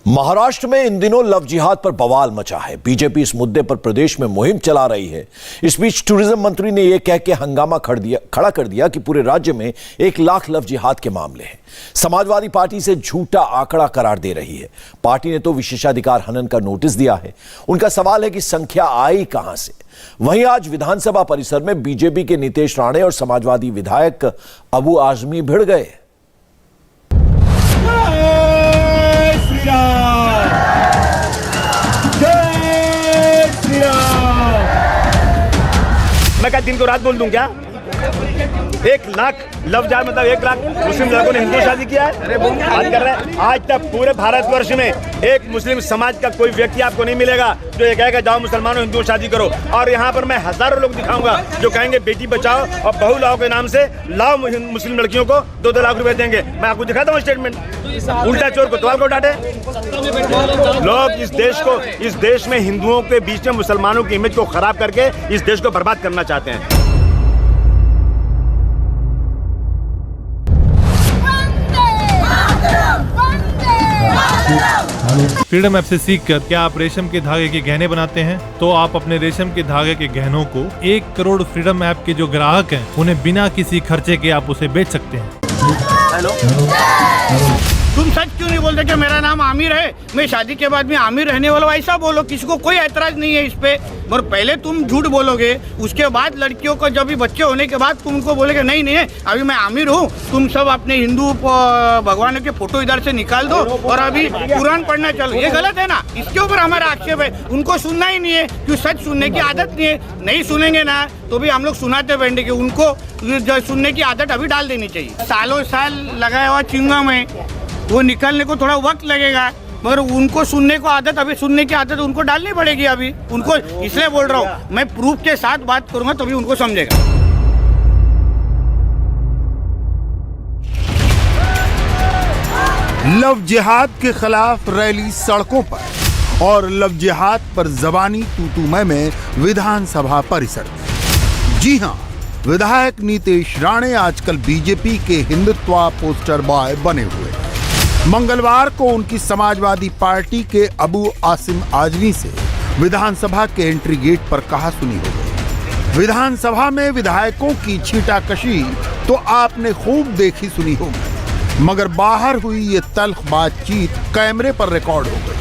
महाराष्ट्र में इन दिनों लव जिहाद पर बवाल मचा है। बीजेपी इस मुद्दे पर प्रदेश में मुहिम चला रही है। इस बीच टूरिज्म मंत्री ने यह कह के हंगामा खड़ा कर दिया कि पूरे राज्य में 1 लाख लव जिहाद के मामले हैं। समाजवादी पार्टी से झूठा आंकड़ा करार दे रही है। पार्टी ने तो विशेषाधिकार हनन का नोटिस दिया है। उनका सवाल है कि संख्या आई कहां से। वहीं आज विधानसभा परिसर में बीजेपी के नीतेश राणे और समाजवादी विधायक अबू आजमी भिड़ गए। मैं क्या दिन को रात बोल दूं क्या? 1 लाख लव जिहाद मतलब 1 लाख मुस्लिम लड़कों ने हिंदू शादी किया है। बात कर रहे हैं आज तक पूरे भारतवर्ष में एक मुस्लिम समाज का कोई व्यक्ति आपको नहीं मिलेगा जो ये कहेगा जाओ मुसलमानों हिंदू शादी करो। और यहाँ पर मैं हजारों लोग दिखाऊंगा जो कहेंगे बेटी बचाओ और बहू लाओ के नाम से लाओ मुस्लिम लड़कियों को 2-2 लाख रुपए देंगे। मैं आपको दिखाता हूँ स्टेटमेंट। उल्टा चोर कोतवाल को डांटे। लोग इस देश में हिंदुओं के बीच में मुसलमानों की इमेज को खराब करके इस देश को बर्बाद करना चाहते हैं। फ्रीडम ऐप से सीखकर क्या आप रेशम के धागे के गहने बनाते हैं? तो आप अपने रेशम के धागे के गहनों को 1 करोड़ फ्रीडम ऐप के जो ग्राहक हैं उन्हें बिना किसी खर्चे के आप उसे बेच सकते हैं। हेलो, तुम सच क्यों नहीं बोलते कि मेरा नाम आमिर है, मैं शादी के बाद में आमिर रहने वाला हूँ? ऐसा बोलो, किसी को कोई ऐतराज नहीं है इस पे। और पहले तुम झूठ बोलोगे, उसके बाद लड़कियों को जब भी बच्चे होने के बाद तुमको बोलेगे नहीं नहीं है अभी मैं आमिर हूँ, तुम सब अपने हिंदू भगवानों के फोटो इधर से निकाल दो और अभी कुरान पढ़ना चलो। ये गलत है ना, इसके ऊपर हमारा आक्षेप है। उनको सुनना ही नहीं है क्यों? सच सुनने की आदत नहीं है। नहीं सुनेंगे ना तो भी हम लोग सुनाते बैठे कि उनको सुनने की आदत अभी डाल देनी चाहिए। सालों साल लगाया हुआ चिंगम है, वो निकलने को थोड़ा वक्त लगेगा, मगर उनको सुनने को आदत, अभी सुनने की आदत उनको डालनी पड़ेगी अभी उनको। इसलिए बोल रहा हूँ, मैं प्रूफ के साथ बात करूंगा तभी उनको समझेगा। लव जिहाद के खिलाफ रैली सड़कों पर और लव जिहाद पर जबानी तू-तू में विधानसभा परिसर में। जी हां, विधायक नीतेश राणे आजकल बीजेपी के हिंदुत्व पोस्टर बॉय बने हुए। मंगलवार को उनकी समाजवादी पार्टी के अबू आसिम आजमी से विधानसभा के एंट्री गेट पर कहासुनी हो गई। विधानसभा में विधायकों की छींटाकशी तो आपने खूब देखी सुनी होगी, मगर बाहर हुई ये तल्ख बातचीत कैमरे पर रिकॉर्ड हो गई।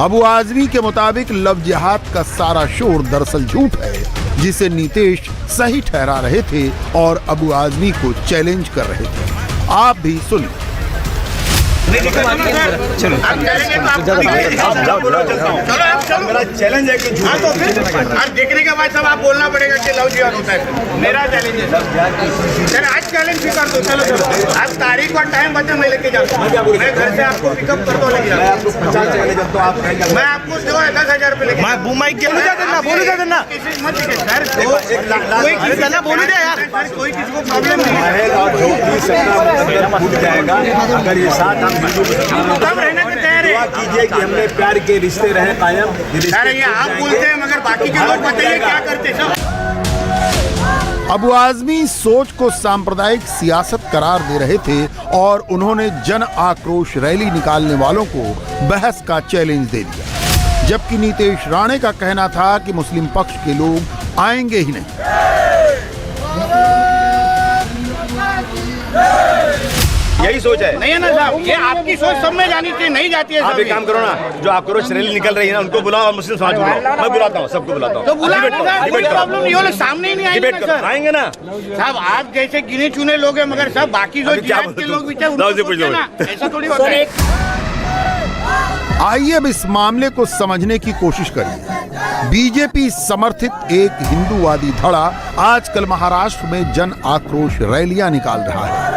अबू आजमी के मुताबिक लव जिहाद का सारा शोर दरअसल झूठ है, जिसे नीतेश सही ठहरा रहे थे और अबू आजमी को चैलेंज कर रहे थे। आप भी सुनिए। चलो मेरा चैलेंज है कि आज देखने के बाद सब आप बोलना पड़ेगा कि लव जिहाद होता है। मेरा चैलेंज है सर, आज चैलेंज भी कर दो। चलो आज तारीख और टाइम बता, मैं लेके जाता हूँ। मैं घर से आपको पिकअप कर दो, लेके जाता हूँ। मैं आपको 10,000 रुपये लेके बोल दे यार, कोई किसी को प्रॉब्लम नहीं है। अगर ये साथ दुआ कीजिए कि हमने प्यार के रिश्ते रहे कायम। ये आप बोलते हैं मगर बाकी के लोग बताइए क्या करते हैं। अबू आजमी सोच को सांप्रदायिक सियासत करार दे रहे थे और उन्होंने जन आक्रोश रैली निकालने वालों को बहस का चैलेंज दे दिया, जबकि नीतेश राणे का कहना था कि मुस्लिम पक्ष के लोग आएंगे ही नहीं। यही सोच है नहीं है ना साहब, ये आपकी सोच सब में जानी चाहिए, नहीं जाती है। आप एक काम करो ना, जो आक्रोश रैली निकल रही है ना उनको बुलाओ और मुस्लिम समाज बुलाओ। मैं बुलाता हूँ, सबको बुलाता हूँ। तो बुलाओ ना साहब, कोई प्रॉब्लम नहीं हो, सामने ही नहीं आएंगे ना सर। आएंगे ना साहब, आप जैसे गिने चुने लोग हैं, मगर सब बाकी जो जिहाद के लोग भी ऐसा थोड़ी होता है। आइए अब इस मामले को समझने की कोशिश करिए। बीजेपी समर्थित एक हिंदूवादी धड़ा आजकल महाराष्ट्र में जन आक्रोश रैलियां निकाल रहा है।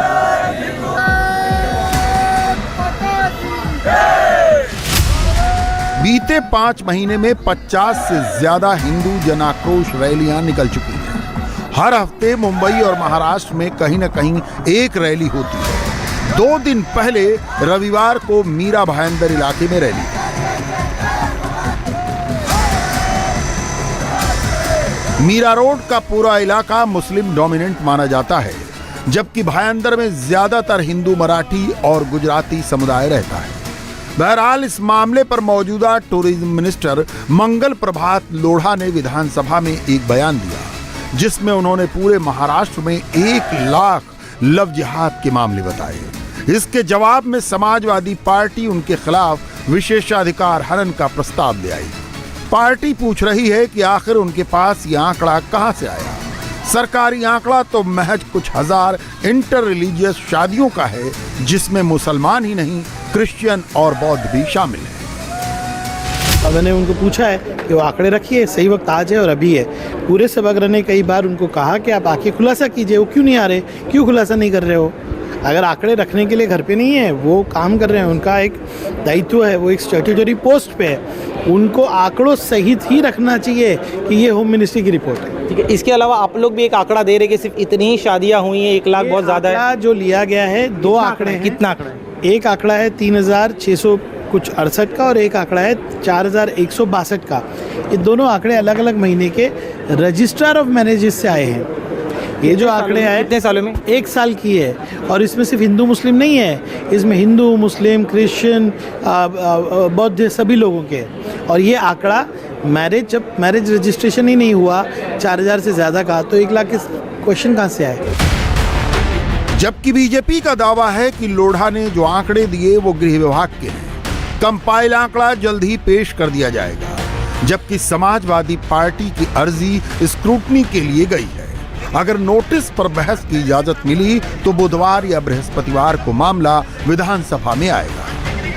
बीते 5 महीने में 50 से ज्यादा हिंदू जन आक्रोश रैलियां निकल चुकी हैं। हर हफ्ते मुंबई और महाराष्ट्र में कहीं न कहीं एक रैली होती है। 2 दिन पहले रविवार को मीरा भाईंदर इलाके में रैली। मीरा रोड का पूरा इलाका मुस्लिम डोमिनेंट माना जाता है, जबकि भाईंदर में ज्यादातर हिंदू, मराठी और गुजराती समुदाय रहता है। बहरहाल इस मामले पर मौजूदा टूरिज्म मिनिस्टर मंगल प्रभात लोढ़ा ने विधानसभा में एक बयान दिया, जिसमें उन्होंने पूरे महाराष्ट्र में 1 लाख लव जिहाद के मामले बताए। इसके जवाब में समाजवादी पार्टी उनके खिलाफ विशेषाधिकार हनन का प्रस्ताव ले आई। पार्टी पूछ रही है कि आखिर उनके पास ये आंकड़ा कहां से आया। सरकारी आंकड़ा तो महज कुछ हजार इंटर रिलीजियस शादियों का है, जिसमें मुसलमान ही नहीं क्रिश्चियन और बौद्ध भी शामिल हैं। अब मैंने उनको पूछा है कि वो आंकड़े रखिए, सही वक्त आज है और अभी है। पूरे सभागृह ने कई बार उनको कहा कि आप आके खुलासा कीजिए, वो क्यों नहीं आ रहे, क्यों खुलासा नहीं कर रहे हो। अगर आंकड़े रखने के लिए घर पे नहीं है, वो काम कर रहे हैं, उनका एक दायित्व है, वो एक स्टैट्यूटरी पोस्ट पे है, उनको आंकड़ों सहित ही रखना चाहिए कि ये होम मिनिस्ट्री की रिपोर्ट है। ठीक है, इसके अलावा आप लोग भी एक आंकड़ा दे रहे कि सिर्फ इतनी ही शादियां हुई हैं, 1 लाख बहुत ज़्यादा है। जो लिया गया है 2 आंकड़े हैं। कितना आंकड़ा है? एक आंकड़ा है 3600 कुछ 68 का और एक आंकड़ा है 4162 का। ये दोनों आंकड़े अलग अलग महीने के रजिस्ट्रार ऑफ मैरिजेस से आए हैं। ये जो आंकड़े आए कितने सालों में? 1 साल की है, और इसमें सिर्फ हिंदू मुस्लिम नहीं है, इसमें हिंदू मुस्लिम क्रिश्चियन बौद्ध सभी लोगों के। और ये आंकड़ा जब मैरिज रजिस्ट्रेशन ही नहीं हुआ 4000 से ज़्यादा का, तो 1 लाख के क्वेश्चन कहाँ से आए। जबकि बीजेपी का दावा है कि लोढ़ा ने जो आंकड़े दिए वो गृह विभाग के हैं। कंपाइल आंकड़ा जल्द ही पेश कर दिया जाएगा, जबकि समाजवादी पार्टी की अर्जी स्क्रूटनी के लिए गई है। अगर नोटिस पर बहस की इजाजत मिली तो बुधवार या बृहस्पतिवार को मामला विधानसभा में आएगा।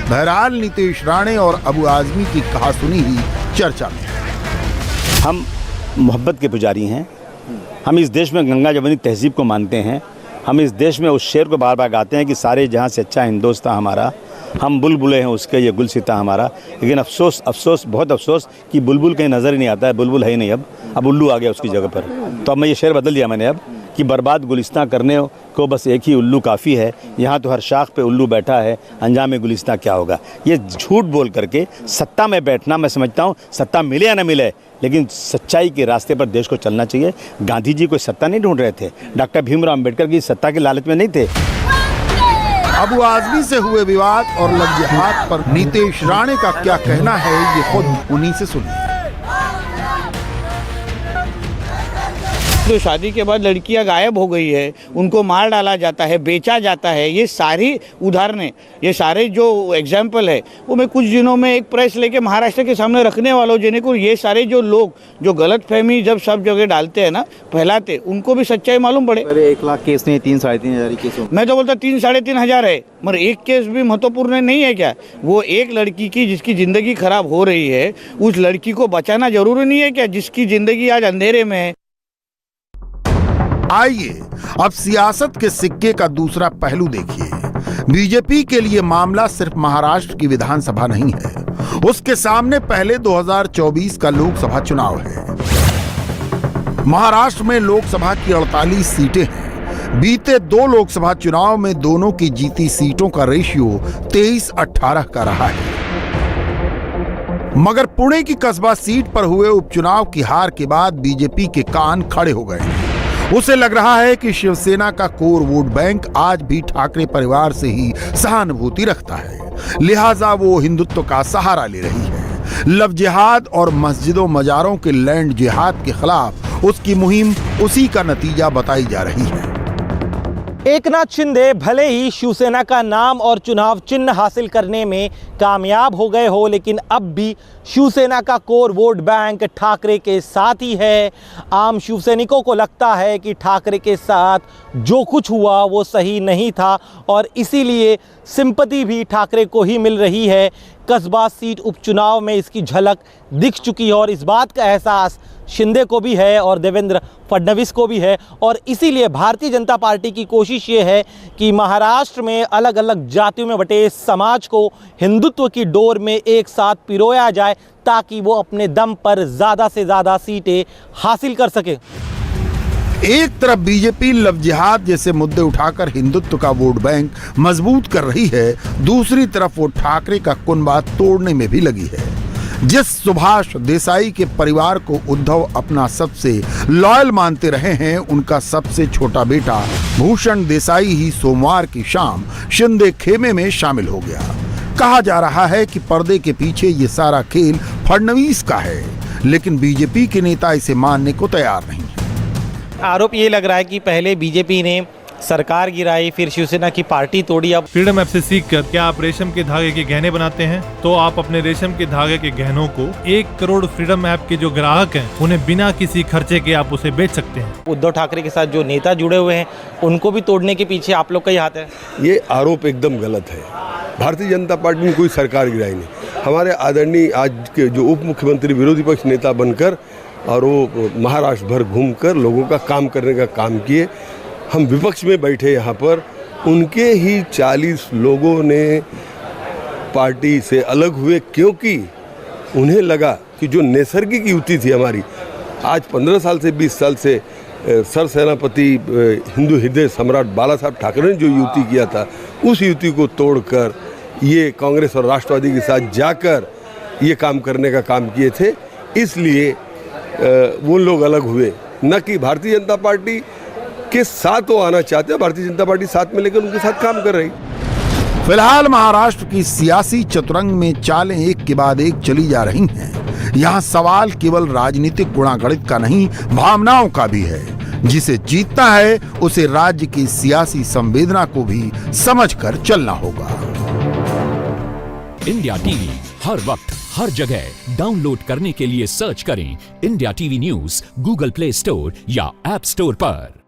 बहरहाल नीतीश राणे और अबू आजमी की कहासुनी ही चर्चा में है। हम मोहब्बत के पुजारी हैं। हम इस देश में गंगा जमुनी तहजीब को मानते हैं। हम इस देश में उस शेर को बार बार गाते हैं कि सारे जहां से अच्छा हिंदुस्तान हमारा, हम बुलबुलें हैं उसके, ये गुलसिता हमारा। लेकिन अफसोस अफसोस बहुत अफसोस कि बुलबुल कहीं नज़र ही नहीं आता है। बुलबुल है ही नहीं, अब उल्लू आ गया उसकी जगह पर। तो अब मैं ये शेर बदल दिया मैंने अब कि बर्बाद गुलिस्तां करने को बस एक ही उल्लू काफ़ी है। यहाँ तो हर शाख पे उल्लू बैठा है, अंजाम गुलिस्तां क्या होगा। ये झूठ बोल करके सत्ता में बैठना, मैं समझता हूँ सत्ता मिले या ना मिले, लेकिन सच्चाई के रास्ते पर देश को चलना चाहिए। गांधी जी कोई सत्ता नहीं ढूंढ रहे थे, डॉक्टर भीमराव अम्बेडकर की सत्ता के लालच में नहीं थे। अबू आजमी से हुए विवाद और लव जिहाद पर नीतीश राणे का क्या कहना है, ये खुद उन्हीं से सुनिए। जो शादी के बाद लड़कियां गायब हो गई है, उनको मार डाला जाता है, बेचा जाता है, ये सारी उदाहरणें, ये सारे जो एग्जाम्पल है वो मैं कुछ दिनों में एक प्रेस लेके महाराष्ट्र के सामने रखने वाला हूँ, जिन्हें को ये सारे जो लोग जो गलत फहमी जब सब जगह डालते हैं ना, फैलाते, उनको भी सच्चाई मालूम पड़े। अरे 1 लाख केस नहीं, 3-3.5 केस। मैं तो बोलता 3-3.5 हजार है, मगर एक केस भी महत्वपूर्ण नहीं है क्या? वो एक लड़की की जिसकी जिंदगी खराब हो रही है, उस लड़की को बचाना जरूरी नहीं है क्या, जिसकी जिंदगी आज अंधेरे में है। आइए अब सियासत के सिक्के का दूसरा पहलू देखिए। बीजेपी के लिए मामला सिर्फ महाराष्ट्र की विधानसभा नहीं है, उसके सामने पहले 2024 का लोकसभा चुनाव है। महाराष्ट्र में लोकसभा की 48 सीटें हैं। बीते 2 लोकसभा चुनाव में दोनों की जीती सीटों का रेशियो 23-18 का रहा है। मगर पुणे की कस्बा सीट पर हुए उपचुनाव की हार के बाद बीजेपी के कान खड़े हो गए हैं। उसे लग रहा है कि शिवसेना का कोर वोट बैंक आज भी ठाकरे परिवार से ही सहानुभूति रखता है, लिहाजा वो हिंदुत्व का सहारा ले रही है। लव जिहाद और मस्जिदों मजारों के लैंड जिहाद के खिलाफ उसकी मुहिम उसी का नतीजा बताई जा रही है। एकनाथ शिंदे भले ही शिवसेना का नाम और चुनाव चिन्ह हासिल करने में कामयाब हो गए हो, लेकिन अब भी शिवसेना का कोर वोट बैंक ठाकरे के साथ ही है। आम शिवसैनिकों को लगता है कि ठाकरे के साथ जो कुछ हुआ वो सही नहीं था, और इसीलिए सिंपैथी भी ठाकरे को ही मिल रही है। कस्बा सीट उपचुनाव में इसकी झलक दिख चुकी है, और इस बात का एहसास शिंदे को भी है और देवेंद्र फडणवीस को भी है। और इसीलिए भारतीय जनता पार्टी की कोशिश ये है कि महाराष्ट्र में अलग अलग जातियों में बटे समाज को हिंदुत्व की डोर में एक साथ पिरोया जाए, ताकि वो अपने दम पर ज़्यादा से ज़्यादा सीटें हासिल कर सके। एक तरफ बीजेपी लव जिहाद जैसे मुद्दे उठाकर हिंदुत्व का वोट बैंक मजबूत कर रही है, दूसरी तरफ वो ठाकरे का कुनबा तोड़ने में भी लगी है। जिस सुभाष देसाई के परिवार को उद्धव अपना सबसे लॉयल मानते रहे हैं, उनका सबसे छोटा बेटा भूषण देसाई ही सोमवार की शाम शिंदे खेमे में शामिल हो गया। कहा जा रहा है कि पर्दे के पीछे ये सारा खेल फडणवीस का है, लेकिन बीजेपी के नेता इसे मानने को तैयार नहीं है। आरोप ये लग रहा है कि पहले बीजेपी ने सरकार गिराई, फिर शिवसेना की पार्टी तोड़ी। अब फ्रीडम ऐप से सीखकर क्या आप रेशम के धागे के गहने बनाते हैं, तो आप अपने रेशम के धागे के गहनों को 1 करोड़ फ्रीडम ऐप के जो ग्राहक हैं उन्हें बिना किसी खर्चे के आप उसे बेच सकते हैं। उद्धव ठाकरे के साथ जो नेता जुड़े हुए हैं उनको भी तोड़ने के पीछे आप लोग का ही हाथ है। ये आरोप एकदम गलत है। भारतीय जनता पार्टी ने कोई सरकार गिराई नहीं। हमारे आदरणीय आज के जो उप मुख्यमंत्री विरोधी पक्ष नेता बनकर और वो महाराष्ट्र भर घूमकर लोगों का काम करने का काम किए। हम विपक्ष में बैठे यहाँ पर, उनके ही 40 लोगों ने पार्टी से अलग हुए, क्योंकि उन्हें लगा कि जो नैसर्गिक युति थी हमारी, आज 15 साल से 20 साल से सर सेनापति हिंदू हृदय सम्राट बाला साहब ठाकरे ने जो युति किया था, उस युति को तोड़कर ये कांग्रेस और राष्ट्रवादी के साथ जाकर ये काम करने का काम किए थे। इसलिए वो लोग अलग हुए, न कि भारतीय जनता पार्टी के साथ वो आना चाहते हैं। भारतीय जनता पार्टी साथ में लेकर उनके साथ काम कर रही। फिलहाल महाराष्ट्र की सियासी चतुरंग में चालें एक के बाद एक चली जा रही हैं। यहाँ सवाल केवल राजनीतिक गुणागणित का नहीं, भावनाओं का भी है। जिसे जीतना है उसे राज्य की सियासी संवेदना को भी समझकर चलना होगा। इंडिया टीवी हर वक्त हर जगह डाउनलोड करने के लिए सर्च करें India TV news Google play store या ऐप स्टोर पर।